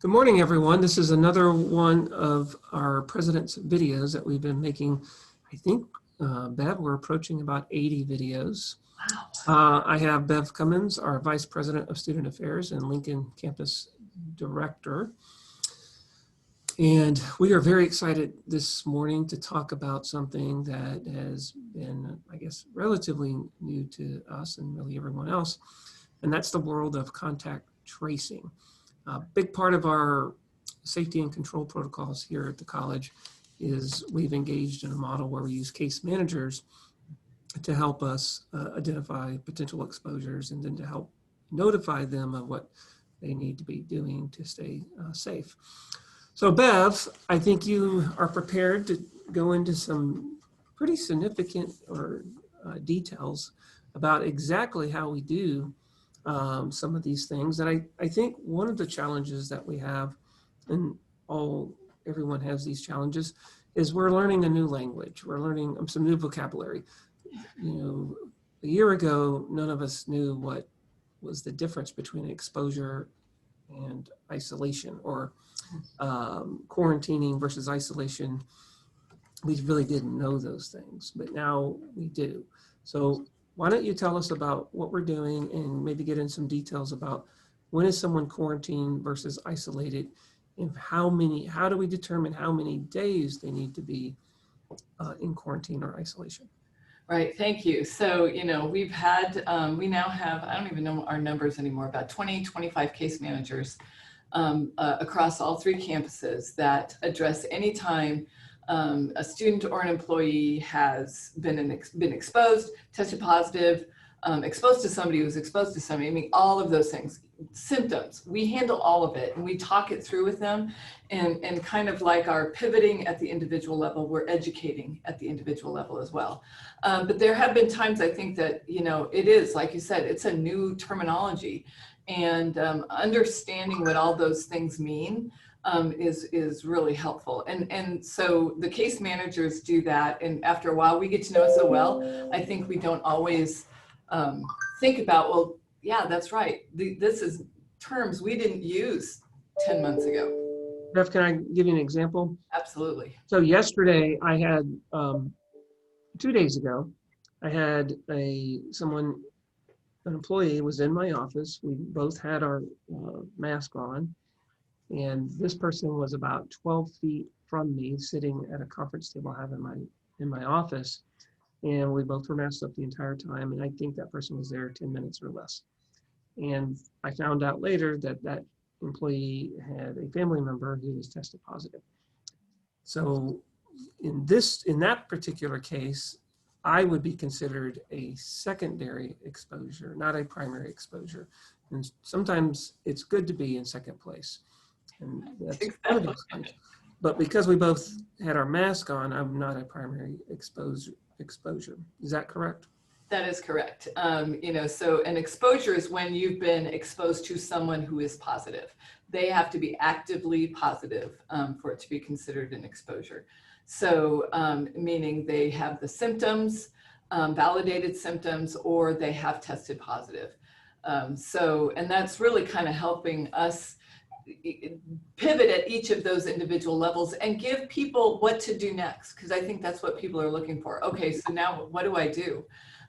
Good morning, everyone. This is another one of our president's videos that we've been making. I think, Bev, we're approaching about 80 videos. Wow. I have Bev Cummins, our Vice President of Student Affairs and Lincoln Campus Director. And we are very excited this morning to talk about something that has been, I guess, relatively new to us and really everyone else, and that's the world of contact tracing. A big part of our safety and control protocols here at the college is we've engaged in a model where we use case managers to help us identify potential exposures and then to help notify them of what they need to be doing to stay safe. So Bev, I think you are prepared to go into some pretty significant details about exactly how we do some of these things. And I think one of the challenges that we have, and everyone has these challenges, is we're learning a new language. We're learning some new vocabulary. You know, a year ago, none of us knew what was the difference between exposure and isolation, or quarantining versus isolation. We really didn't know those things, but now we do. So why don't you tell us about what we're doing and maybe get in some details about when is someone quarantined versus isolated, and how do we determine how many days they need to be in quarantine or isolation? Right, thank you. So, we've had, we now have, I don't even know our numbers anymore, about 20, 25 case managers across all three campuses that address any time a student or an employee has been exposed, tested positive, exposed to somebody who's exposed to somebody. I mean, all of those things, symptoms, we handle all of it and we talk it through with them, and kind of like our pivoting at the individual level, we're educating at the individual level as well. But there have been times I think that, it is, like you said, it's a new terminology, and understanding what all those things mean is really helpful. And so the case managers do that. And after a while, we get to know it so well, I think we don't always think about, well, yeah, that's right. This is terms we didn't use 10 months ago. Bev, can I give you an example? Absolutely. So yesterday I had, 2 days ago, I had an employee was in my office. We both had our mask on, and this person was about 12 feet from me, sitting at a conference table I have in my office, and we both were masked up the entire time, and I think that person was there 10 minutes or less. And I found out later that that employee had a family member who was tested positive. So in that particular case, I would be considered a secondary exposure, not a primary exposure. And sometimes it's good to be in second place. And that's one of those times. But because we both had our mask on, I'm not a primary exposure. Is that correct? That is correct. So an exposure is when you've been exposed to someone who is positive. They have to be actively positive for it to be considered an exposure. So meaning they have the symptoms, validated symptoms, or they have tested positive. And that's really kind of helping us pivot at each of those individual levels and give people what to do next, because I think that's what people are looking for. Okay, so now what do I do?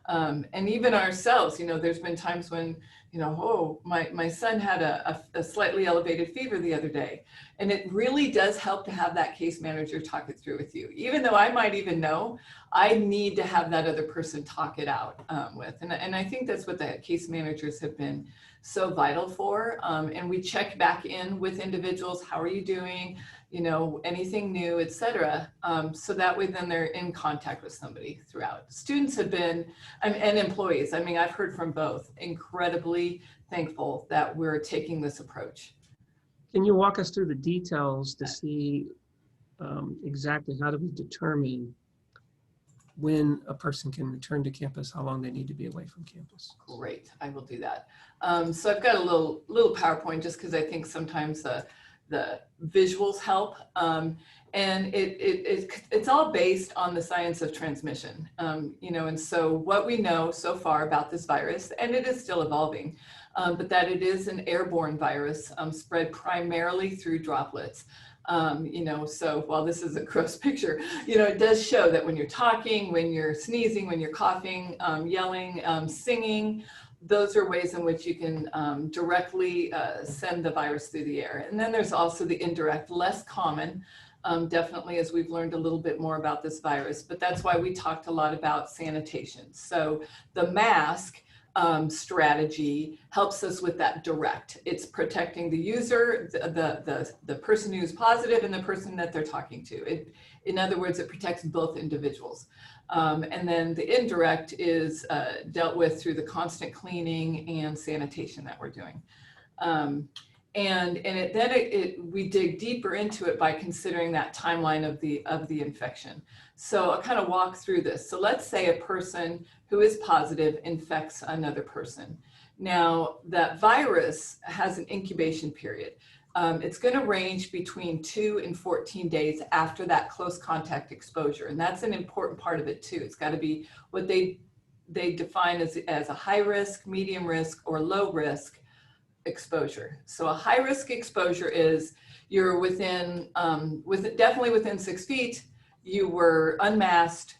And even ourselves, there's been times when, my son had a slightly elevated fever the other day. And it really does help to have that case manager talk it through with you. Even though I might even know, I need to have that other person talk it out with. And I think that's what the case managers have been so vital for. And we check back in with individuals. How are you doing? Anything new, et cetera. So that way then they're in contact with somebody throughout. Students have been, and employees, I've heard from both, incredibly thankful that we're taking this approach. Can you walk us through the details to see exactly how do we determine when a person can return to campus, how long they need to be away from campus? Great, I will do that. So I've got a little PowerPoint just because I think sometimes the visuals help. And it's all based on the science of transmission, and so what we know so far about this virus, and it is still evolving, but that it is an airborne virus spread primarily through droplets. So while this is a gross picture, it does show that when you're talking, when you're sneezing, when you're coughing, yelling, singing, those are ways in which you can directly send the virus through the air. And then there's also the indirect, less common, definitely, as we've learned a little bit more about this virus, but that's why we talked a lot about sanitation. So the mask strategy helps us with that direct. It's protecting the user, the person who's positive and the person that they're talking to. In other words, it protects both individuals. And then the indirect is dealt with through the constant cleaning and sanitation that we're doing. We dig deeper into it by considering that timeline of the infection. So I'll kind of walk through this. So let's say a person who is positive infects another person. Now that virus has an incubation period. It's going to range between 2 and 14 days after that close contact exposure. And that's an important part of it too. It's got to be what they define as a high risk, medium risk, or low risk exposure. So a high risk exposure is you're definitely within 6 feet, you were unmasked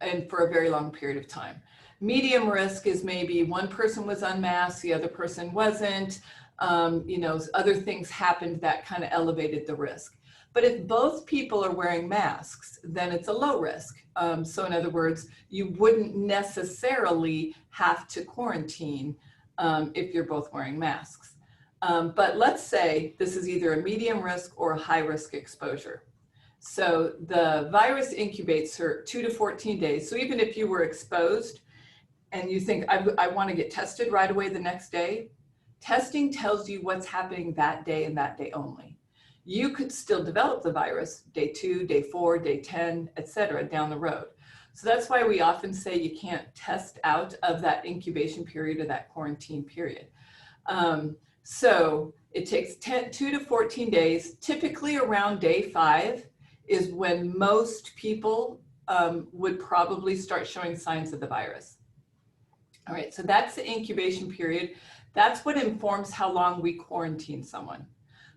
and for a very long period of time. Medium risk is maybe one person was unmasked, the other person wasn't, other things happened that kind of elevated the risk. But if both people are wearing masks, then it's a low risk. So in other words, you wouldn't necessarily have to quarantine if you're both wearing masks. But let's say this is either a medium risk or a high risk exposure. So the virus incubates for 2 to 14 days. So even if you were exposed and you think, I want to get tested right away the next day, testing tells you what's happening that day and that day only. You could still develop the virus day 2, day 4, day 10, et cetera, down the road. So that's why we often say you can't test out of that incubation period or that quarantine period. So it takes 2 to 14 days, typically around day 5 is when most people would probably start showing signs of the virus. All right, so that's the incubation period. That's what informs how long we quarantine someone.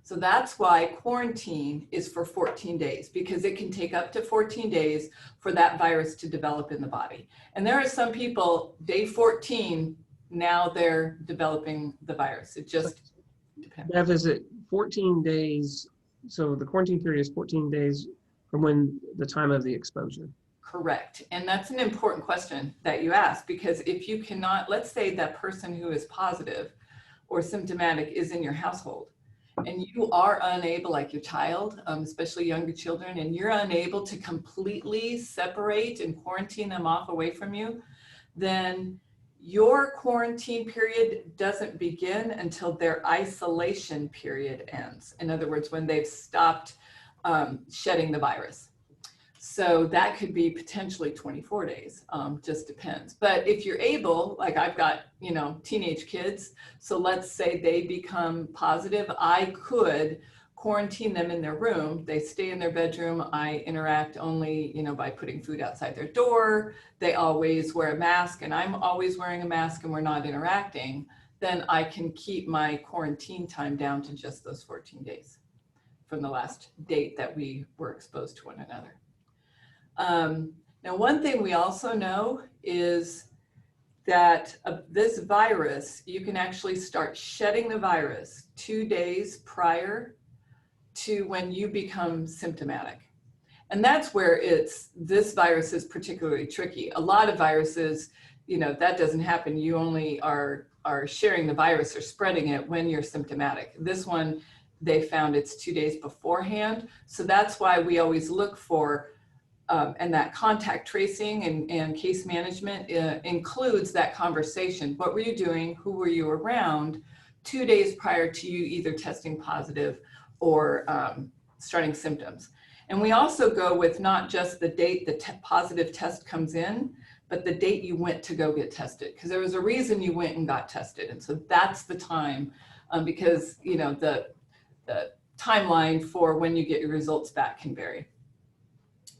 So that's why quarantine is for 14 days, because it can take up to 14 days for that virus to develop in the body. And there are some people, day 14, now they're developing the virus. It just depends. Bev, is it 14 days? So the quarantine period is 14 days from when the time of the exposure? Correct. And that's an important question that you ask, because if you cannot, let's say that person who is positive or symptomatic is in your household, and you are unable, like your child, especially younger children, and you're unable to completely separate and quarantine them off away from you, then your quarantine period doesn't begin until their isolation period ends. In other words, when they've stopped shedding the virus. So that could be potentially 24 days, just depends. But if you're able, like I've got, teenage kids, so let's say they become positive, I could quarantine them in their room. They stay in their bedroom. I interact only, by putting food outside their door. They always wear a mask and I'm always wearing a mask and we're not interacting. Then I can keep my quarantine time down to just those 14 days from the last date that we were exposed to one another. Now, one thing we also know is that this virus, you can actually start shedding the virus 2 days prior to when you become symptomatic. And that's where this virus is particularly tricky. A lot of viruses, that doesn't happen. You only are sharing the virus or spreading it when you're symptomatic. This one, they found it's 2 days beforehand. So that's why we always look for and that contact tracing and case management includes that conversation. What were you doing? Who were you around 2 days prior to you either testing positive or starting symptoms? And we also go with not just the date the positive test comes in, but the date you went to go get tested, because there was a reason you went and got tested. And so that's the time, because the timeline for when you get your results back can vary.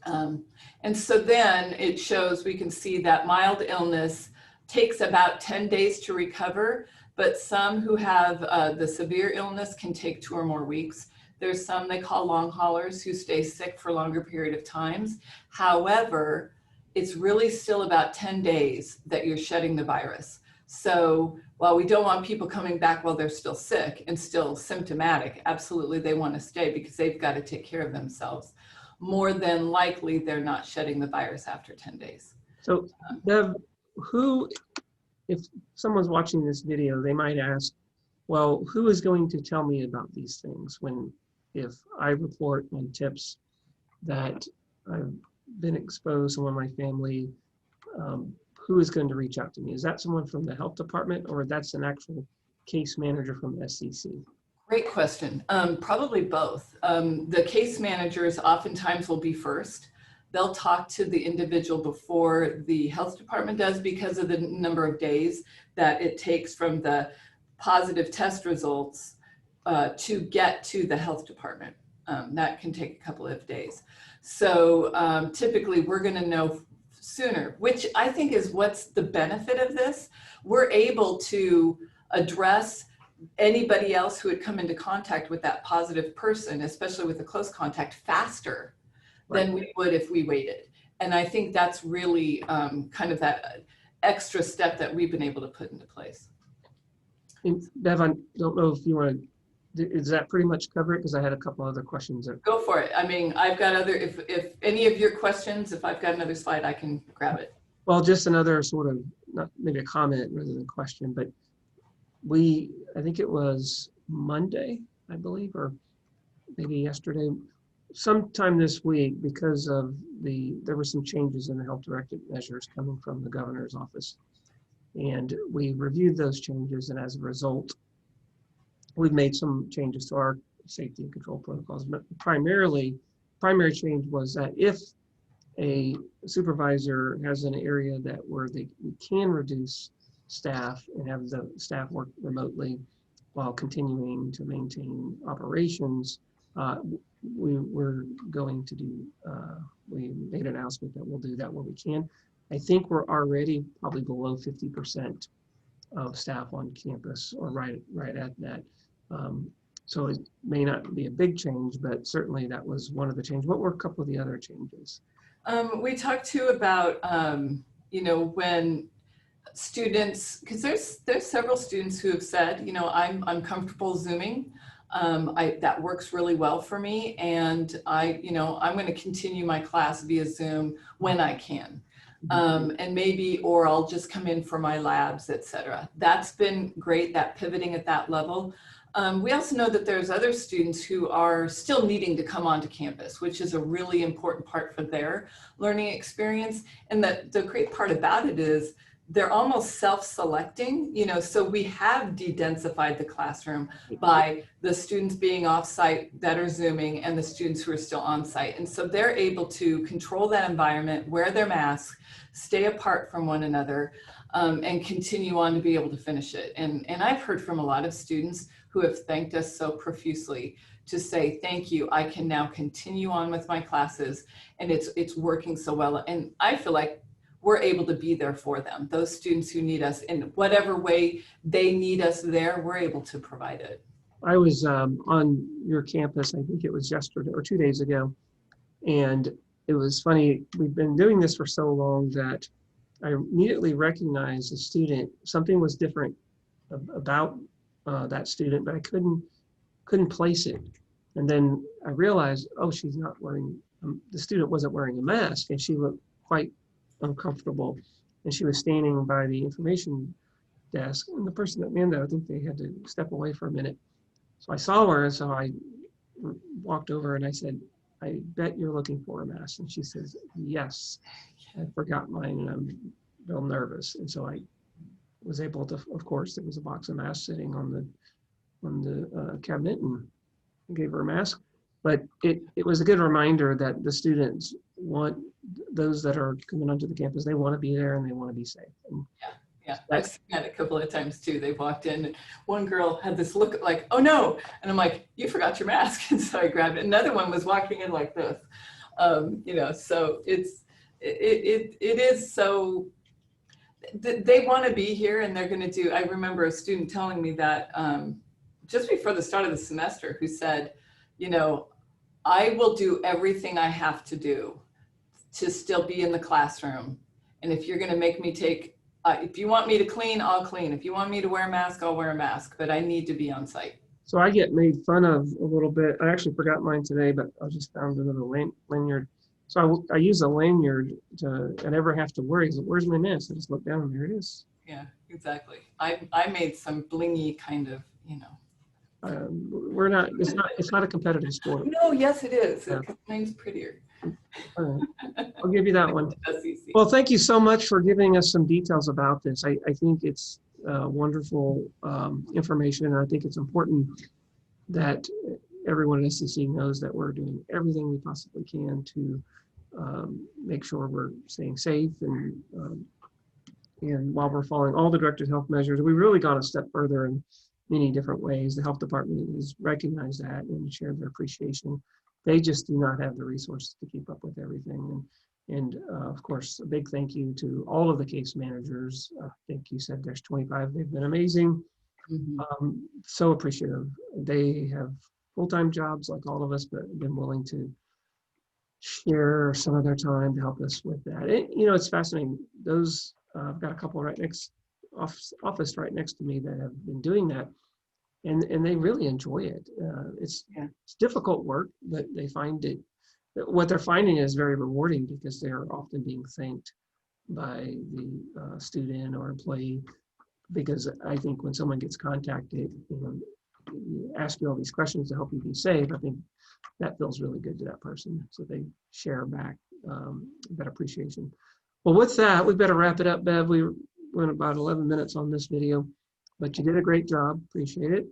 And so then it shows, we can see that mild illness takes about 10 days to recover. but some who have the severe illness can take 2 or more weeks. There's some they call long haulers who stay sick for longer period of times. However, it's really still about 10 days that you're shedding the virus. So while we don't want people coming back while they're still sick and still symptomatic, absolutely they want to stay because they've got to take care of themselves. More than likely, they're not shedding the virus after 10 days. So, Bev, if someone's watching this video, they might ask, well, who is going to tell me about these things if I report on tips that I've been exposed, someone in my family, who is going to reach out to me? Is that someone from the health department, or that's an actual case manager from SCC? Great question. Probably both. The case managers oftentimes will be first. They'll talk to the individual before the health department does because of the number of days that it takes from the positive test results to get to the health department. That can take a couple of days. So typically we're going to know sooner, which I think is what's the benefit of this. We're able to address anybody else who had come into contact with that positive person, especially with a close contact, faster than we would if we waited. And I think that's really kind of that extra step that we've been able to put into place. And Bev, I don't know if you want to, does that pretty much cover it? Because I had a couple other questions. Go for it. I mean, I've got other, if any of your questions, if I've got another slide, I can grab it. Well, just another sort of, not maybe a comment rather than a question, but I think it was Monday, I believe, or maybe yesterday, sometime this week, because of there were some changes in the health directive measures coming from the governor's office. And we reviewed those changes, and as a result, we've made some changes to our safety and control protocols. But primary change was that if a supervisor has an area where we can reduce staff and have the staff work remotely while continuing to maintain operations, we're going to do, we made an announcement that we'll do that where we can. I think we're already probably below 50% of staff on campus, or right at that. So it may not be a big change, but certainly that was one of the changes. What were a couple of the other changes? We talked too about, when students, because there's several students who have said, I'm comfortable Zooming. That works really well for me, and I'm going to continue my class via Zoom when I can. And maybe, or I'll just come in for my labs, etc. That's been great, that pivoting at that level. We also know that there's other students who are still needing to come onto campus, which is a really important part for their learning experience. And the great part about it is they're almost self-selecting, so we have de-densified the classroom by the students being off-site that are Zooming and the students who are still on-site. And so they're able to control that environment, wear their masks, stay apart from one another, and continue on to be able to finish it. And I've heard from a lot of students who have thanked us so profusely to say, thank you, I can now continue on with my classes, and it's working so well. And I feel like we're able to be there for them. Those students who need us in whatever way they need us there, we're able to provide it. I was on your campus, I think it was yesterday or 2 days ago, and it was funny, we've been doing this for so long that I immediately recognized a student, something was different about that student, but I couldn't place it. And then I realized, oh, she's not wearing, the student wasn't wearing a mask, and she looked quite uncomfortable, and she was standing by the information desk, and the person that manned that, I think they had to step away for a minute. So I saw her, and so I walked over and I said, I bet you're looking for a mask. And she says, yes, I forgot mine and I'm real nervous. And so I was able to, of course, there was a box of masks sitting on the cabinet, and I gave her a mask. But it was a good reminder that the students want, those that are coming onto the campus, they want to be there and they want to be safe. And yeah. I've seen that a couple of times too. They walked in and one girl had this look like, oh no. And I'm like, you forgot your mask. And so I grabbed it. Another one was walking in like this, so it is so, They want to be here and they're going to do, I remember a student telling me that just before the start of the semester, who said, you know, I will do everything I have to do to still be in the classroom. And if you're going to make me take, if you want me to clean, I'll clean. If you want me to wear a mask, I'll wear a mask, but I need to be on site. So I get made fun of a little bit. I actually forgot mine today, but I just found another lanyard. So I use a lanyard to, I never have to worry. Where's my mask? I just look down and there it is. Yeah, exactly. I made some blingy kind of, you know. We're not, it's not a competitive sport. No, yes, it is. Yeah. Mine's prettier. All right. I'll give you that one. That's easy. Well, thank you so much for giving us some details about this. I think it's wonderful information. And I think it's important that everyone at SEC knows that we're doing everything we possibly can to make sure we're staying safe. And while we're following all the directed health measures, we really got a step further in many different ways. The health department has recognized that and shared their appreciation. They just do not have the resources to keep up with everything. And of course, a big thank you to all of the case managers. I think you said there's 25. They've been amazing. Mm-hmm. So appreciative. They have full-time jobs like all of us, but have been willing to share some of their time to help us with that. You know, it's fascinating. Those I've got a couple right next office right next to me that have been doing that, and they really enjoy it. It's difficult work, but they find it. What they're finding is very rewarding because they are often being thanked by the student or employee. Because I think when someone gets contacted, ask you all these questions to help you be safe, I think that feels really good to that person. So they share back that appreciation. Well, with that, we better wrap it up, Bev. We went about 11 minutes on this video, but you did a great job. Appreciate it.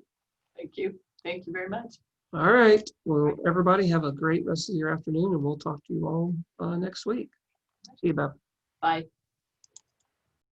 Thank you. Thank you very much. All right. Well, everybody have a great rest of your afternoon, and we'll talk to you all next week. See you, Bev. Bye.